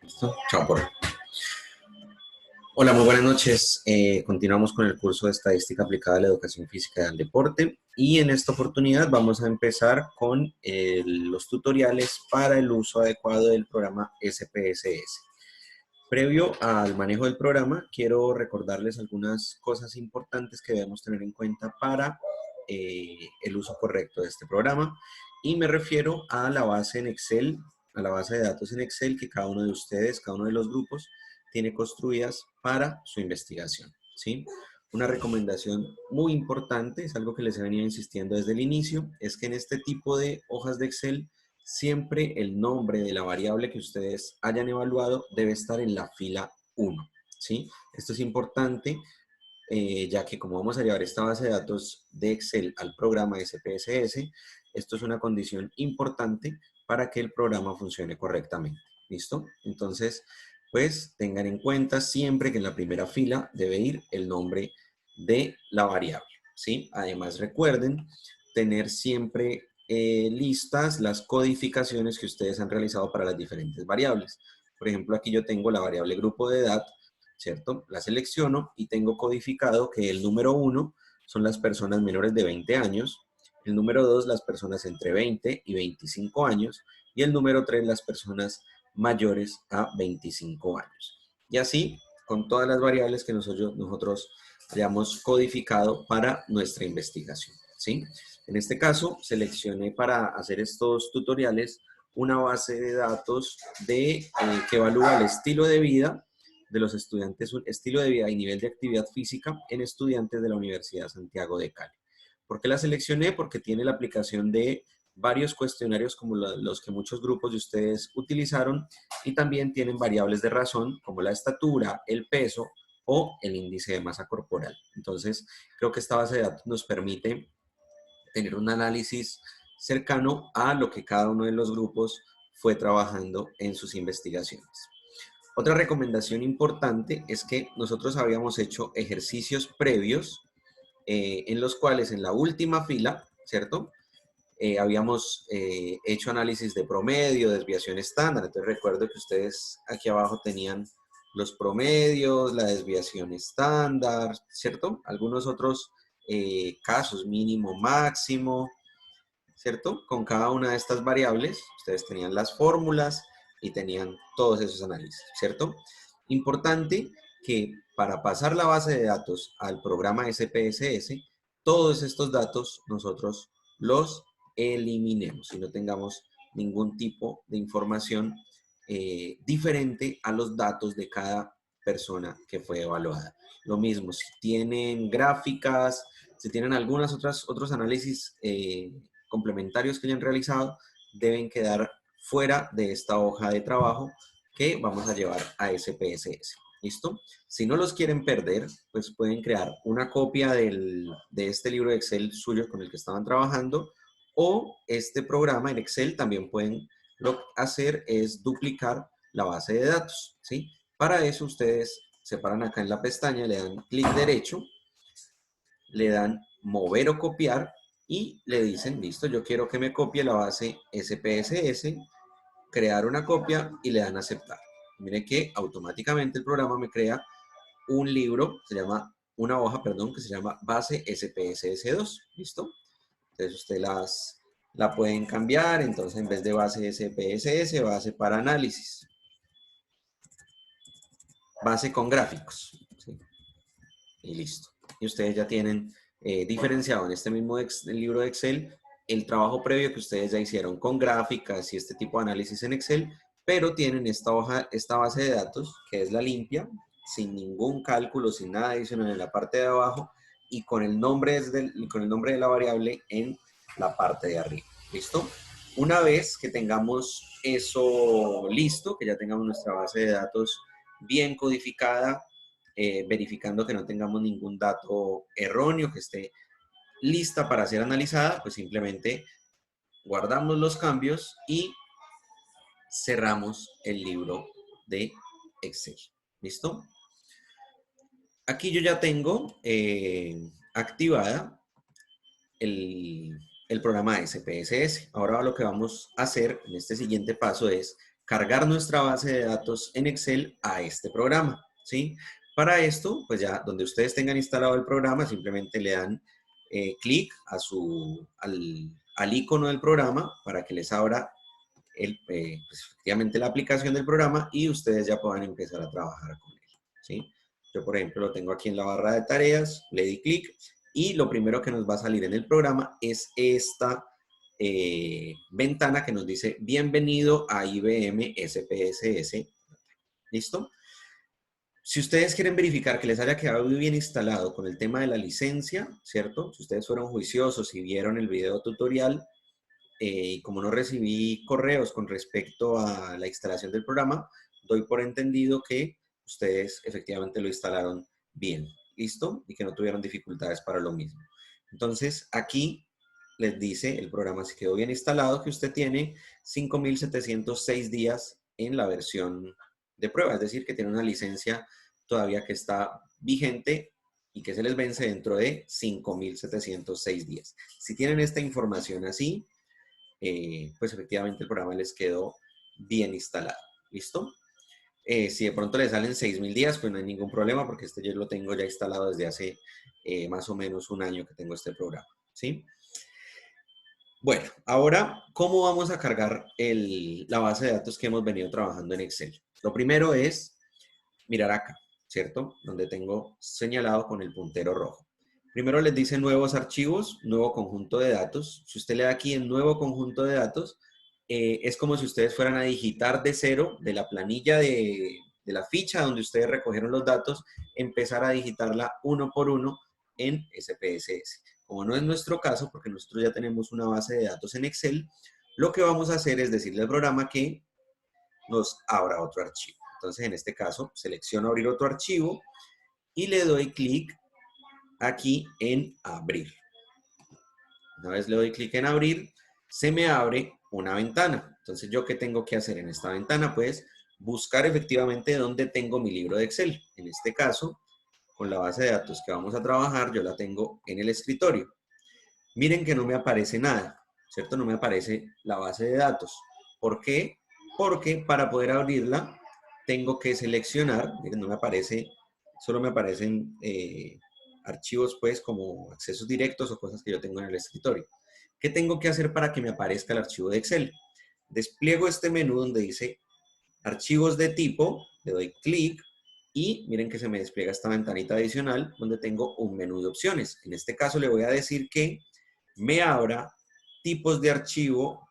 ¿Listo? Chao por hoy. Hola, muy buenas noches. Continuamos con el curso de Estadística aplicada a la Educación Física y al Deporte. Y en esta oportunidad vamos a empezar con los tutoriales para el uso adecuado del programa SPSS. Previo al manejo del programa, quiero recordarles algunas cosas importantes que debemos tener en cuenta para el uso correcto de este programa. Y me refiero a la base en Excel, a la base de datos en Excel que cada uno de ustedes, cada uno de los grupos, tiene construidas para su investigación, ¿sí? Una recomendación muy importante, es algo que les he venido insistiendo desde el inicio, es que en este tipo de hojas de Excel siempre el nombre de la variable que ustedes hayan evaluado debe estar en la fila 1, ¿sí? Esto es importante, ya que como vamos a llevar esta base de datos de Excel al programa SPSS, esto es una condición importante para que el programa funcione correctamente. ¿Listo? Entonces, pues tengan en cuenta siempre que en la primera fila debe ir el nombre de la variable, ¿sí? Además, recuerden tener siempre listas las codificaciones que ustedes han realizado para las diferentes variables. Por ejemplo, aquí yo tengo la variable grupo de edad, ¿cierto? La selecciono y tengo codificado que el número 1 son las personas menores de 20 años, el número 2 las personas entre 20 y 25 años y el número 3 las personas mayores a 25 años. Y así con todas las variables que nosotros hayamos codificado para nuestra investigación, ¿sí? En este caso, seleccioné para hacer estos tutoriales una base de datos que evalúa el estilo de vida de los estudiantes, un estilo de vida y nivel de actividad física en estudiantes de la Universidad Santiago de Cali. ¿Por qué la seleccioné? Porque tiene la aplicación de varios cuestionarios como los que muchos grupos de ustedes utilizaron y también tienen variables de razón como la estatura, el peso o el índice de masa corporal. Entonces, creo que esta base de datos nos permite tener un análisis cercano a lo que cada uno de los grupos fue trabajando en sus investigaciones. Otra recomendación importante es que nosotros habíamos hecho ejercicios previos en los cuales en la última fila, ¿cierto? Habíamos hecho análisis de promedio, desviación estándar. Entonces recuerdo que ustedes aquí abajo tenían los promedios, la desviación estándar, ¿cierto? Algunos otros casos, mínimo, máximo, ¿cierto? Con cada una de estas variables, ustedes tenían las fórmulas y tenían todos esos análisis, ¿cierto? Importante que para pasar la base de datos al programa SPSS, todos estos datos nosotros los eliminemos y no tengamos ningún tipo de información diferente a los datos de cada persona que fue evaluada. Lo mismo, si tienen gráficas, si tienen otros análisis complementarios que hayan realizado, deben quedar fuera de esta hoja de trabajo que vamos a llevar a SPSS. ¿Listo? Si no los quieren perder, pues pueden crear una copia de este libro de Excel suyo con el que estaban trabajando o este programa en Excel también pueden lo hacer es duplicar la base de datos, ¿sí? Para eso ustedes se paran acá en la pestaña, le dan clic derecho, le dan mover o copiar y le dicen, listo, yo quiero que me copie la base SPSS, crear una copia y le dan aceptar. Mire que automáticamente el programa me crea un libro, una hoja, perdón, que se llama base SPSS2, ¿listo? Entonces usted la pueden cambiar, entonces en vez de base SPSS, base para análisis, base con gráficos, ¿sí? Y listo. Y ustedes ya tienen diferenciado en este mismo libro de Excel el trabajo previo que ustedes ya hicieron con gráficas y este tipo de análisis en Excel, pero tienen esta hoja, esta base de datos, que es la limpia, sin ningún cálculo, sin nada adicional en la parte de abajo y con el nombre de la variable en la parte de arriba. ¿Listo? Una vez que tengamos eso listo, que ya tengamos nuestra base de datos bien codificada, verificando que no tengamos ningún dato erróneo, que esté lista para ser analizada, pues simplemente guardamos los cambios y cerramos el libro de Excel. ¿Listo? Aquí yo ya tengo activada el programa SPSS. Ahora lo que vamos a hacer en este siguiente paso es cargar nuestra base de datos en Excel a este programa, ¿sí? Para esto, pues ya donde ustedes tengan instalado el programa, simplemente le dan clic al icono del programa para que les abra pues, efectivamente la aplicación del programa y ustedes ya puedan empezar a trabajar con él, ¿sí? Yo, por ejemplo, lo tengo aquí en la barra de tareas, le di clic y lo primero que nos va a salir en el programa es esta ventana que nos dice bienvenido a IBM SPSS. ¿Listo? Si ustedes quieren verificar que les haya quedado muy bien instalado con el tema de la licencia, ¿cierto? Si ustedes fueron juiciosos y vieron el video tutorial, y como no recibí correos con respecto a la instalación del programa, doy por entendido que ustedes efectivamente lo instalaron bien, ¿listo? Y que no tuvieron dificultades para lo mismo. Entonces, aquí les dice, el programa se quedó bien instalado, que usted tiene 5.706 días en la versión de prueba, es decir, que tiene una licencia todavía que está vigente y que se les vence dentro de 5.706 días. Si tienen esta información así, pues efectivamente el programa les quedó bien instalado. ¿Listo? Si de pronto le salen 6.000 días, pues no hay ningún problema porque este yo lo tengo ya instalado desde hace más o menos un año que tengo este programa. ¿Sí? Bueno, ahora, ¿cómo vamos a cargar la base de datos que hemos venido trabajando en Excel? Lo primero es mirar acá, ¿cierto? Donde tengo señalado con el puntero rojo. Primero les dice nuevos archivos, nuevo conjunto de datos. Si usted le da aquí en nuevo conjunto de datos, es como si ustedes fueran a digitar de cero, de la planilla de la ficha donde ustedes recogieron los datos, empezar a digitarla uno por uno en SPSS. Como no es nuestro caso, porque nosotros ya tenemos una base de datos en Excel, lo que vamos a hacer es decirle al programa que nos abra otro archivo. Entonces, en este caso, selecciono abrir otro archivo y le doy clic aquí en abrir. Una vez le doy clic en abrir, se me abre una ventana. Entonces, ¿yo qué tengo que hacer en esta ventana? Pues buscar efectivamente dónde tengo mi libro de Excel. En este caso, con la base de datos que vamos a trabajar, yo la tengo en el escritorio. Miren que no me aparece nada, ¿cierto? No me aparece la base de datos. ¿Por qué? Porque para poder abrirla tengo que seleccionar, miren, no me aparece, solo me aparecen archivos pues como accesos directos o cosas que yo tengo en el escritorio. ¿Qué tengo que hacer para que me aparezca el archivo de Excel? Despliego este menú donde dice archivos de tipo, le doy clic y miren que se me despliega esta ventanita adicional donde tengo un menú de opciones. En este caso le voy a decir que me abra tipos de archivo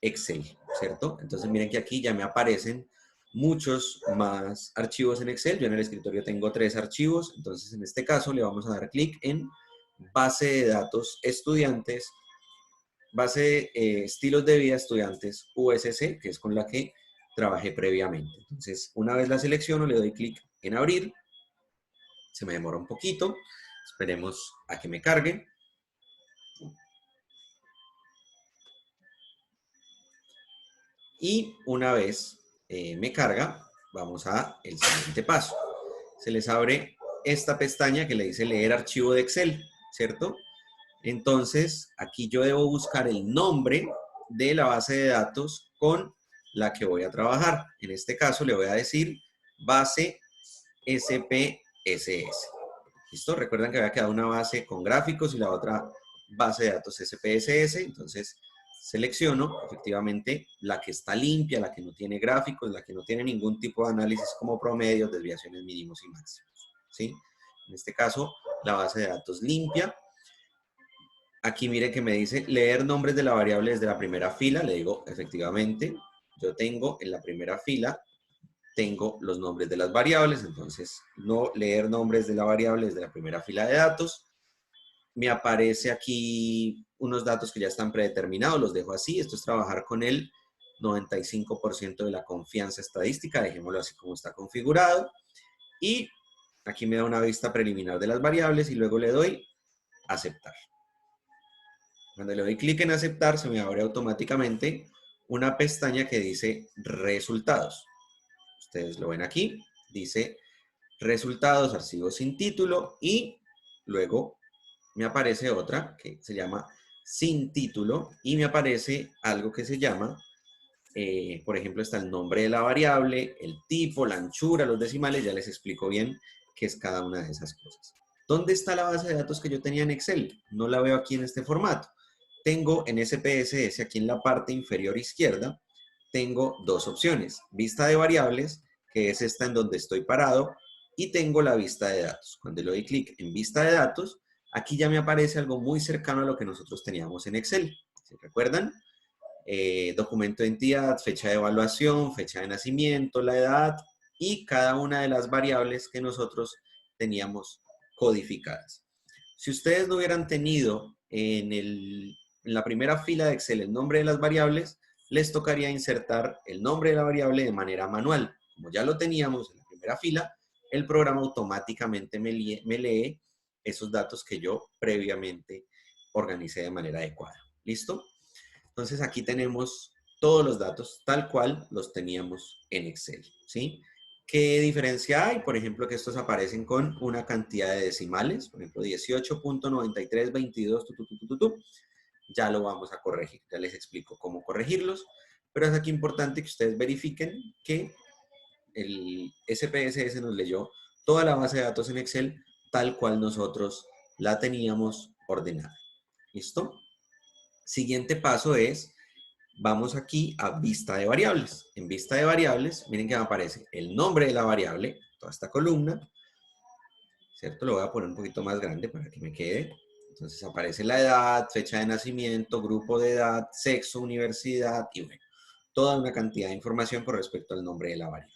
Excel, ¿cierto? Entonces miren que aquí ya me aparecen muchos más archivos en Excel. Yo en el escritorio tengo 3 archivos, entonces en este caso le vamos a dar clic en base de datos estudiantes, base estilos de vida estudiantes USC, que es con la que trabajé previamente. Entonces, una vez la selecciono, le doy clic en abrir. Se me demora un poquito. Esperemos a que me cargue. Y una vez me carga, vamos a el siguiente paso. Se les abre esta pestaña que le dice leer archivo de Excel, ¿cierto? Entonces, aquí yo debo buscar el nombre de la base de datos con la que voy a trabajar. En este caso le voy a decir base SPSS. ¿Listo? Recuerdan que había quedado una base con gráficos y la otra base de datos SPSS. Entonces, selecciono efectivamente la que está limpia, la que no tiene gráficos, la que no tiene ningún tipo de análisis como promedios, desviaciones mínimos y máximos. ¿Sí? En este caso, la base de datos limpia. Aquí mire que me dice leer nombres de la variable desde la primera fila. Le digo, efectivamente, yo tengo en la primera fila, tengo los nombres de las variables, entonces no leer nombres de la variable desde la primera fila de datos. Me aparece aquí unos datos que ya están predeterminados, los dejo así. Esto es trabajar con el 95% de la confianza estadística, dejémoslo así como está configurado. Y aquí me da una vista preliminar de las variables y luego le doy aceptar. Cuando le doy clic en aceptar, se me abre automáticamente una pestaña que dice resultados. Ustedes lo ven aquí, dice resultados, archivos sin título y luego me aparece otra que se llama sin título y me aparece algo que se llama Por ejemplo, está el nombre de la variable, el tipo, la anchura, los decimales. Ya les explico bien qué es cada una de esas cosas. ¿Dónde está la base de datos que yo tenía en Excel? No la veo aquí en este formato. Tengo en SPSS, aquí en la parte inferior izquierda, tengo dos opciones. Vista de variables, que es esta en donde estoy parado, y tengo la vista de datos. Cuando le doy clic en vista de datos, aquí ya me aparece algo muy cercano a lo que nosotros teníamos en Excel. ¿Se recuerdan? Documento de entidad, fecha de evaluación, fecha de nacimiento, la edad y cada una de las variables que nosotros teníamos codificadas. Si ustedes no hubieran tenido en la primera fila de Excel el nombre de las variables, les tocaría insertar el nombre de la variable de manera manual. Como ya lo teníamos en la primera fila, el programa automáticamente me lee esos datos que yo previamente organicé de manera adecuada. ¿Listo? Entonces aquí tenemos todos los datos tal cual los teníamos en Excel, ¿sí? ¿Qué diferencia hay? Por ejemplo, que estos aparecen con una cantidad de decimales, por ejemplo, 18.9322, ya lo vamos a corregir, ya les explico cómo corregirlos, pero es aquí importante que ustedes verifiquen que el SPSS nos leyó toda la base de datos en Excel tal cual nosotros la teníamos ordenada. ¿Listo? Siguiente paso es, vamos aquí a vista de variables. En vista de variables, miren que me aparece el nombre de la variable, toda esta columna, ¿cierto? Lo voy a poner un poquito más grande para que me quede. Entonces aparece la edad, fecha de nacimiento, grupo de edad, sexo, universidad y bueno, toda una cantidad de información con respecto al nombre de la variable.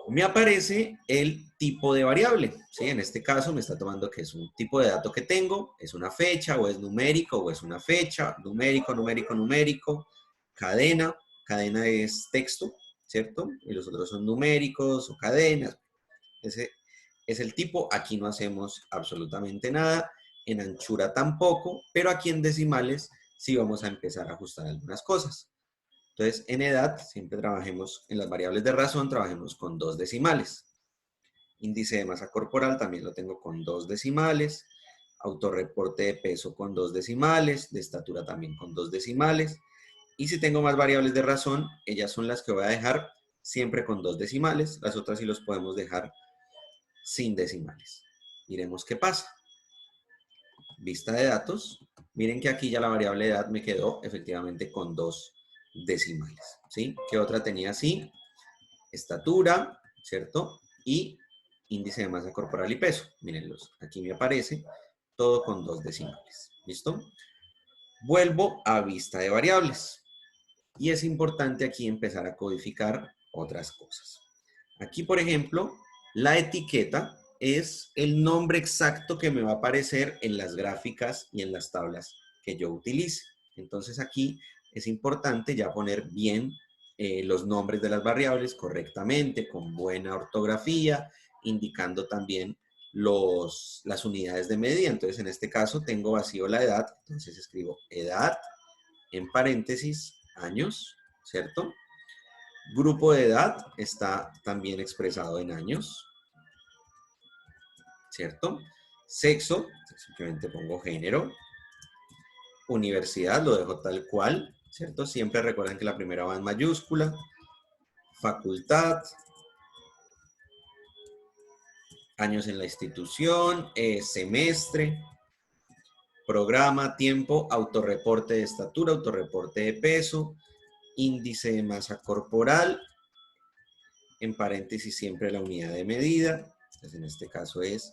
Me aparece el tipo de variable, ¿sí? En este caso me está tomando que es un tipo de dato que tengo, es una fecha, o es numérico, o es una fecha, numérico, numérico, numérico, cadena, cadena es texto, ¿cierto? Y los otros son numéricos o cadenas. Ese es el tipo, aquí no hacemos absolutamente nada, en anchura tampoco, pero aquí en decimales sí vamos a empezar a ajustar algunas cosas. Entonces, en edad, siempre trabajemos en las variables de razón, trabajemos con 2 decimales. Índice de masa corporal también lo tengo con 2 decimales. Autorreporte de peso con 2 decimales. De estatura también con 2 decimales. Y si tengo más variables de razón, ellas son las que voy a dejar siempre con 2 decimales. Las otras sí los podemos dejar sin decimales. Miremos qué pasa. Vista de datos. Miren que aquí ya la variable de edad me quedó efectivamente con 2 decimales, ¿sí? ¿Qué otra tenía así? Estatura, ¿cierto? Y índice de masa corporal y peso. Mírenlos, aquí me aparece todo con 2 decimales, ¿listo? Vuelvo a vista de variables. Y es importante aquí empezar a codificar otras cosas. Aquí, por ejemplo, la etiqueta es el nombre exacto que me va a aparecer en las gráficas y en las tablas que yo utilice. Entonces aquí es importante ya poner bien los nombres de las variables correctamente, con buena ortografía, indicando también las unidades de medida. Entonces en este caso tengo vacío la edad, entonces escribo edad en paréntesis, años, ¿cierto? Grupo de edad está también expresado en años, ¿cierto? Sexo, simplemente pongo género. Universidad, lo dejo tal cual, ¿cierto? Siempre recuerden que la primera va en mayúscula. Facultad. Años en la institución. Semestre. Programa, tiempo, autorreporte de estatura, autorreporte de peso. Índice de masa corporal. En paréntesis siempre la unidad de medida. Entonces en este caso es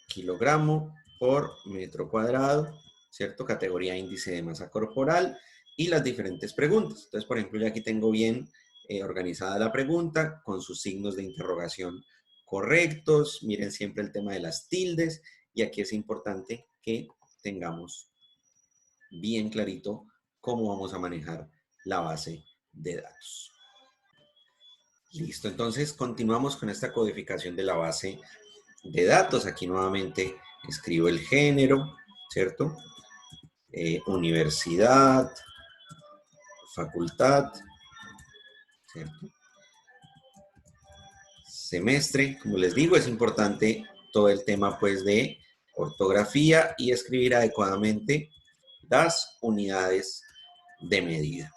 kilogramo por metro cuadrado, ¿cierto? Categoría índice de masa corporal y las diferentes preguntas. Entonces, por ejemplo, ya aquí tengo bien organizada la pregunta con sus signos de interrogación correctos. Miren siempre el tema de las tildes y aquí es importante que tengamos bien clarito cómo vamos a manejar la base de datos. Listo, entonces continuamos con esta codificación de la base de datos. Aquí nuevamente escribo el género, ¿cierto? Universidad, facultad, ¿cierto? Semestre, como les digo, es importante todo el tema pues de ortografía y escribir adecuadamente las unidades de medida.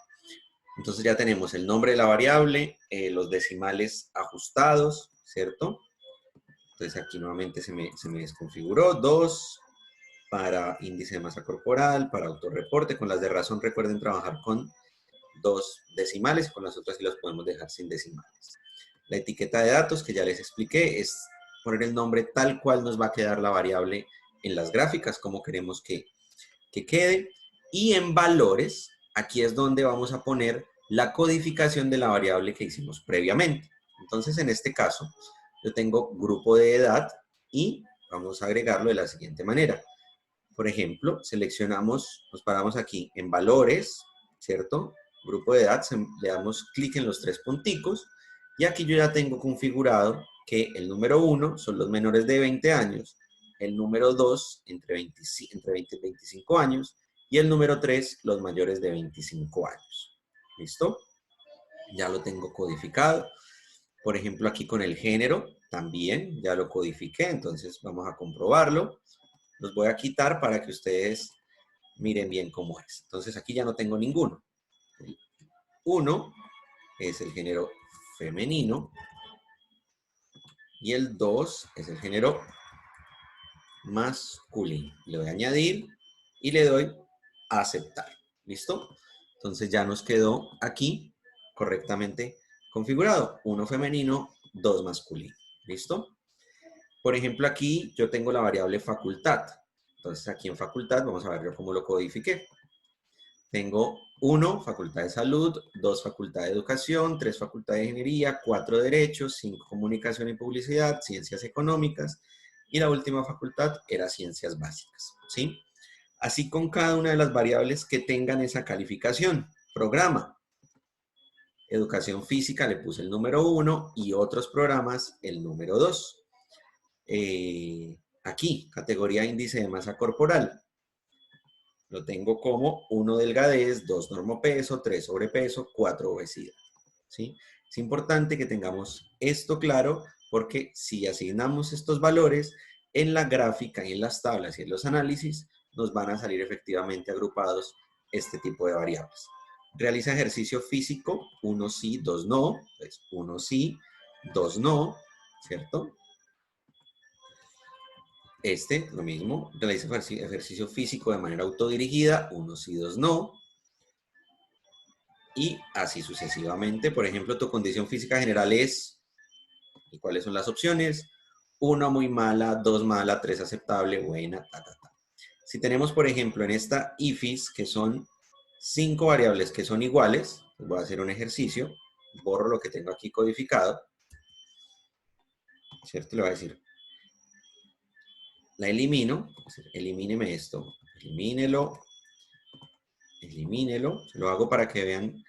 Entonces ya tenemos el nombre de la variable, los decimales ajustados, ¿cierto? Entonces aquí nuevamente se me desconfiguró. 2 para índice de masa corporal, para autorreporte. Con las de razón recuerden trabajar con 2 decimales, con las otras sí los podemos dejar sin decimales. La etiqueta de datos que ya les expliqué es poner el nombre tal cual nos va a quedar la variable en las gráficas, como queremos que quede. Y en valores, aquí es donde vamos a poner la codificación de la variable que hicimos previamente. Entonces, en este caso, yo tengo grupo de edad y vamos a agregarlo de la siguiente manera. Por ejemplo, seleccionamos, nos paramos aquí en valores, ¿cierto? Grupo de edad, le damos clic en los 3 punticos y aquí yo ya tengo configurado que el número 1 son los menores de 20 años, el número 2 entre 20 y 25 años y el número 3 los mayores de 25 años. ¿Listo? Ya lo tengo codificado. Por ejemplo, aquí con el género también ya lo codifiqué, entonces vamos a comprobarlo. Los voy a quitar para que ustedes miren bien cómo es. Entonces aquí ya no tengo ninguno. El 1 es el género femenino y el 2 es el género masculino. Le doy a añadir y le doy a aceptar. ¿Listo? Entonces ya nos quedó aquí correctamente configurado. 1 femenino, 2 masculino. ¿Listo? Por ejemplo, aquí yo tengo la variable facultad. Entonces aquí en facultad vamos a ver yo cómo lo codifiqué. Tengo 1, facultad de salud, 2, facultad de educación, 3, facultad de ingeniería, 4, derechos, 5, comunicación y publicidad, ciencias económicas, y la última facultad era ciencias básicas, ¿sí? Así con cada una de las variables que tengan esa calificación. Programa. Educación física le puse el número 1 y otros programas el número 2. Aquí, categoría índice de masa corporal. Lo tengo como 1 delgadez, 2 normopeso, 3 sobrepeso, 4 obesidad. ¿Sí? Es importante que tengamos esto claro porque si asignamos estos valores en la gráfica y en las tablas y en los análisis, nos van a salir efectivamente agrupados este tipo de variables. Realiza ejercicio físico, 1 sí, 2 no. Pues 1 sí, 2 no, ¿cierto? Lo mismo, realiza ejercicio físico de manera autodirigida, 1 sí, 2 no. Y así sucesivamente. Por ejemplo, tu condición física general es, ¿y cuáles son las opciones? 1 muy mala, 2 mala, 3 aceptable, buena, ta, ta, ta. Si tenemos, por ejemplo, en esta IFIS, que son 5 variables que son iguales, pues voy a hacer un ejercicio, borro lo que tengo aquí codificado, ¿cierto? Le voy a decir, la elimino, elimíneme esto, elimínelo, elimínelo, lo hago para que vean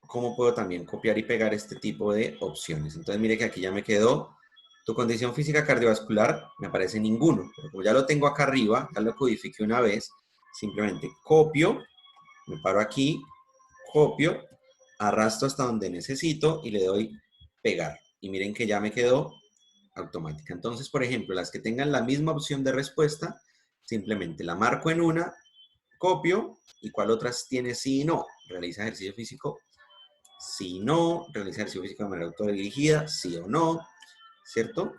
cómo puedo también copiar y pegar este tipo de opciones. Entonces mire que aquí ya me quedó tu condición física cardiovascular, me aparece ninguno, pero como ya lo tengo acá arriba, ya lo codifiqué una vez, simplemente copio, me paro aquí, copio, arrastro hasta donde necesito y le doy pegar. Y miren que ya me quedó automática. Entonces, por ejemplo, las que tengan la misma opción de respuesta, simplemente la marco en una, copio, y cuál otras tiene sí y no. Realiza ejercicio físico, sí, no. Realiza ejercicio físico de manera autodirigida, sí o no, ¿cierto?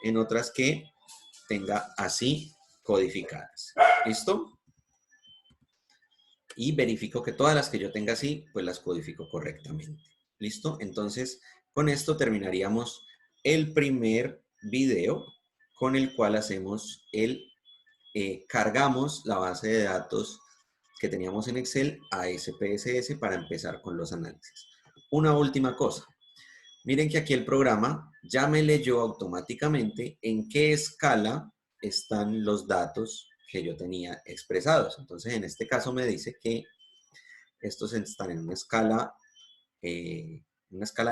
En otras que tenga así codificadas. ¿Listo? Y verifico que todas las que yo tenga así, pues las codifico correctamente. ¿Listo? Entonces, con esto terminaríamos el primer video con el cual hacemos cargamos la base de datos que teníamos en Excel a SPSS para empezar con los análisis. Una última cosa. Miren que aquí el programa ya me leyó automáticamente en qué escala están los datos que yo tenía expresados. Entonces, en este caso me dice que estos están en una escala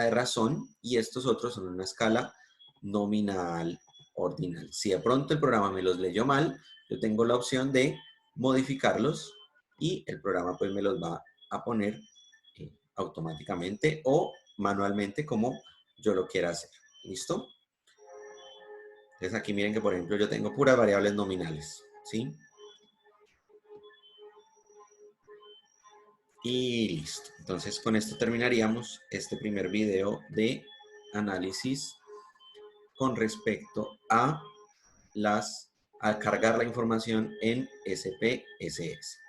de razón y estos otros son una escala nominal ordinal. Si de pronto el programa me los leyó mal, yo tengo la opción de modificarlos y el programa pues me los va a poner automáticamente o manualmente como yo lo quiera hacer. ¿Listo? Entonces aquí miren que por ejemplo yo tengo puras variables nominales, ¿sí? Y listo. Entonces con esto terminaríamos este primer video de análisis con respecto a al cargar la información en SPSS.